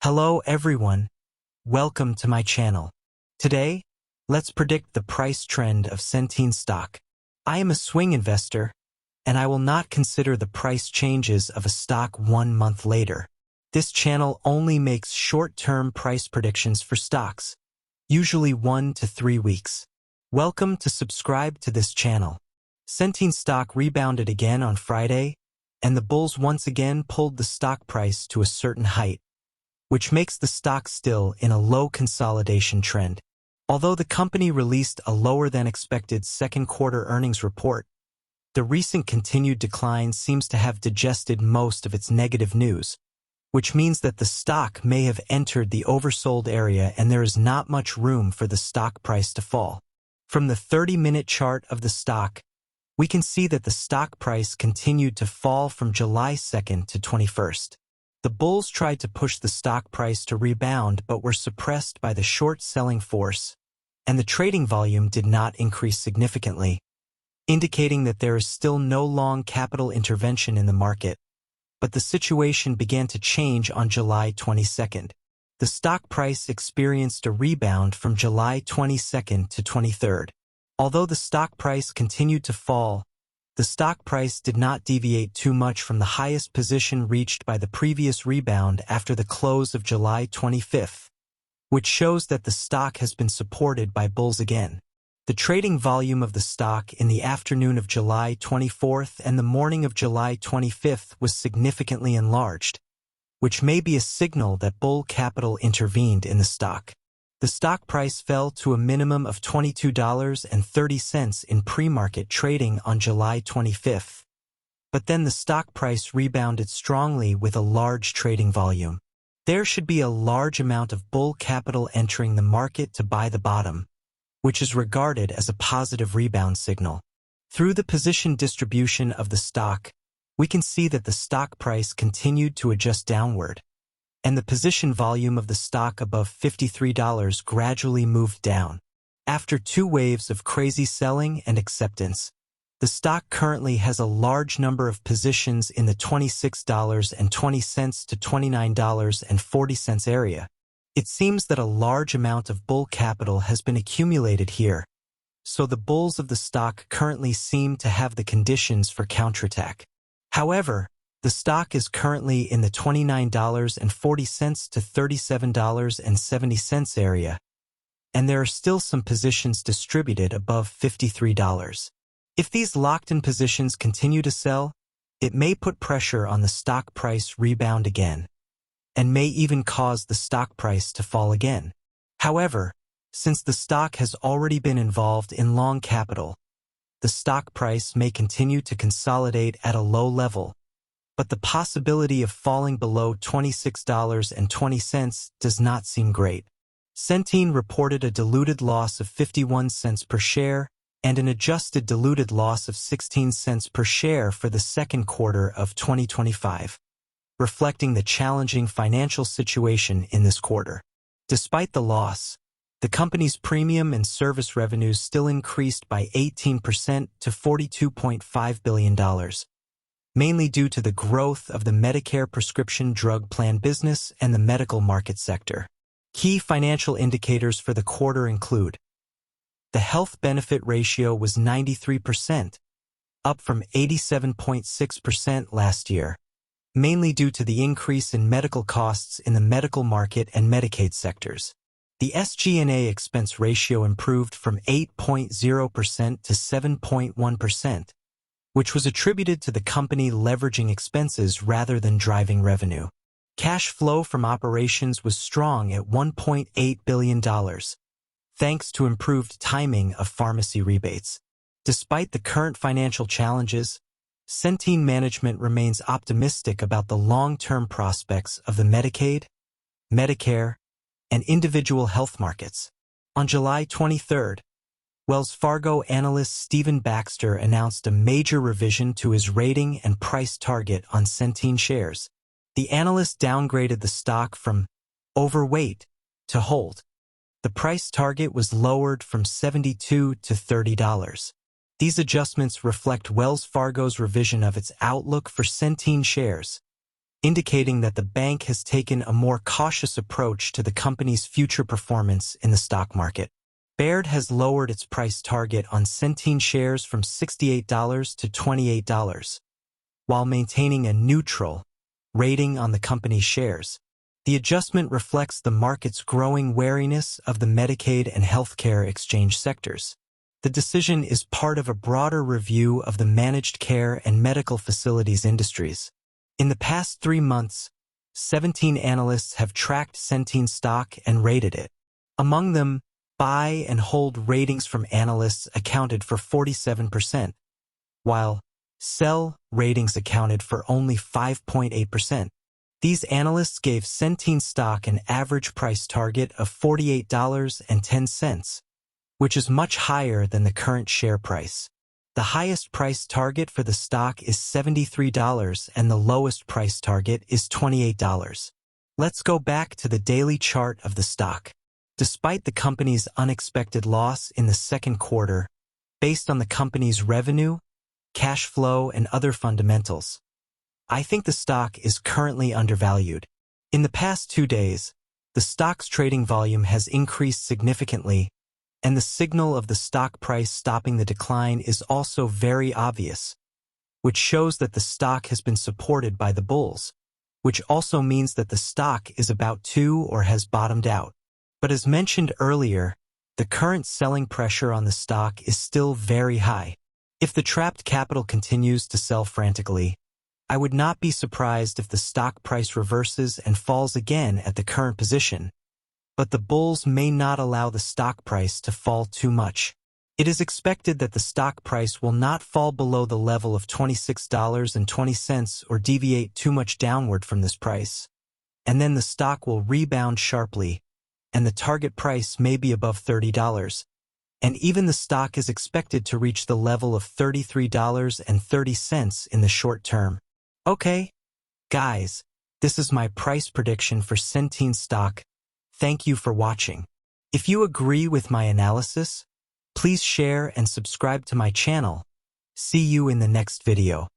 Hello everyone, welcome to my channel. Today, let's predict the price trend of Centene stock. I am a swing investor, and I will not consider the price changes of a stock 1 month later. This channel only makes short-term price predictions for stocks, usually 1 to 3 weeks. Welcome to subscribe to this channel. Centene stock rebounded again on Friday, and the bulls once again pulled the stock price to a certain height, which makes the stock still in a low consolidation trend. Although the company released a lower-than-expected second quarter earnings report, the recent continued decline seems to have digested most of its negative news, which means that the stock may have entered the oversold area and there is not much room for the stock price to fall. From the 30-minute chart of the stock, we can see that the stock price continued to fall from July 2nd to 21st. The bulls tried to push the stock price to rebound but were suppressed by the short-selling force, and the trading volume did not increase significantly, indicating that there is still no long capital intervention in the market. But the situation began to change on July 22nd. The stock price experienced a rebound from July 22nd to 23rd. Although the stock price continued to fall, the stock price did not deviate too much from the highest position reached by the previous rebound after the close of July 25th, which shows that the stock has been supported by bulls again. The trading volume of the stock in the afternoon of July 24th and the morning of July 25th was significantly enlarged, which may be a signal that bull capital intervened in the stock. The stock price fell to a minimum of $22.30 in pre-market trading on July 25th. But then the stock price rebounded strongly with a large trading volume. There should be a large amount of bull capital entering the market to buy the bottom, which is regarded as a positive rebound signal. Through the position distribution of the stock, we can see that the stock price continued to adjust downward, and the position volume of the stock above $53 gradually moved down. After 2 waves of crazy selling and acceptance, the stock currently has a large number of positions in the $26.20 to $29.40 area. It seems that a large amount of bull capital has been accumulated here, so the bulls of the stock currently seem to have the conditions for counterattack. However, the stock is currently in the $29.40 to $37.70 area, and there are still some positions distributed above $53. If these locked-in positions continue to sell, it may put pressure on the stock price rebound again, and may even cause the stock price to fall again. However, since the stock has already been involved in long capital, the stock price may continue to consolidate at a low level, but the possibility of falling below $26.20 does not seem great. Centene reported a diluted loss of 51 cents per share and an adjusted diluted loss of 16 cents per share for the second quarter of 2025, reflecting the challenging financial situation in this quarter. Despite the loss, the company's premium and service revenues still increased by 18% to $42.5 billion. Mainly due to the growth of the Medicare prescription drug plan business and the medical market sector. Key financial indicators for the quarter include: the health benefit ratio was 93%, up from 87.6% last year, mainly due to the increase in medical costs in the medical market and Medicaid sectors. The SG&A expense ratio improved from 8.0% to 7.1%, which was attributed to the company leveraging expenses rather than driving revenue. Cash flow from operations was strong at $1.8 billion, thanks to improved timing of pharmacy rebates. Despite the current financial challenges, Centene management remains optimistic about the long-term prospects of the Medicaid, Medicare, and individual health markets. On July 23rd, Wells Fargo analyst Stephen Baxter announced a major revision to his rating and price target on Centene shares. The analyst downgraded the stock from overweight to hold. The price target was lowered from $72 to $30. These adjustments reflect Wells Fargo's revision of its outlook for Centene shares, indicating that the bank has taken a more cautious approach to the company's future performance in the stock market. Baird has lowered its price target on Centene shares from $68 to $28, while maintaining a neutral rating on the company's shares. The adjustment reflects the market's growing wariness of the Medicaid and healthcare exchange sectors. The decision is part of a broader review of the managed care and medical facilities industries. In the past 3 months, 17 analysts have tracked Centene stock and rated it. Among them, buy and hold ratings from analysts accounted for 47%, while sell ratings accounted for only 5.8%. These analysts gave Centene stock an average price target of $48.10, which is much higher than the current share price. The highest price target for the stock is $73 and the lowest price target is $28. Let's go back to the daily chart of the stock. Despite the company's unexpected loss in the second quarter, based on the company's revenue, cash flow, and other fundamentals, I think the stock is currently undervalued. In the past 2 days, the stock's trading volume has increased significantly, and the signal of the stock price stopping the decline is also very obvious, which shows that the stock has been supported by the bulls, which also means that the stock is about to or has bottomed out. But as mentioned earlier, the current selling pressure on the stock is still very high. If the trapped capital continues to sell frantically, I would not be surprised if the stock price reverses and falls again at the current position. But the bulls may not allow the stock price to fall too much. It is expected that the stock price will not fall below the level of $26.20 or deviate too much downward from this price. And then the stock will rebound sharply, and the target price may be above $30. And even the stock is expected to reach the level of $33.30 in the short term. Okay, guys, this is my price prediction for Centene stock. Thank you for watching. If you agree with my analysis, please share and subscribe to my channel. See you in the next video.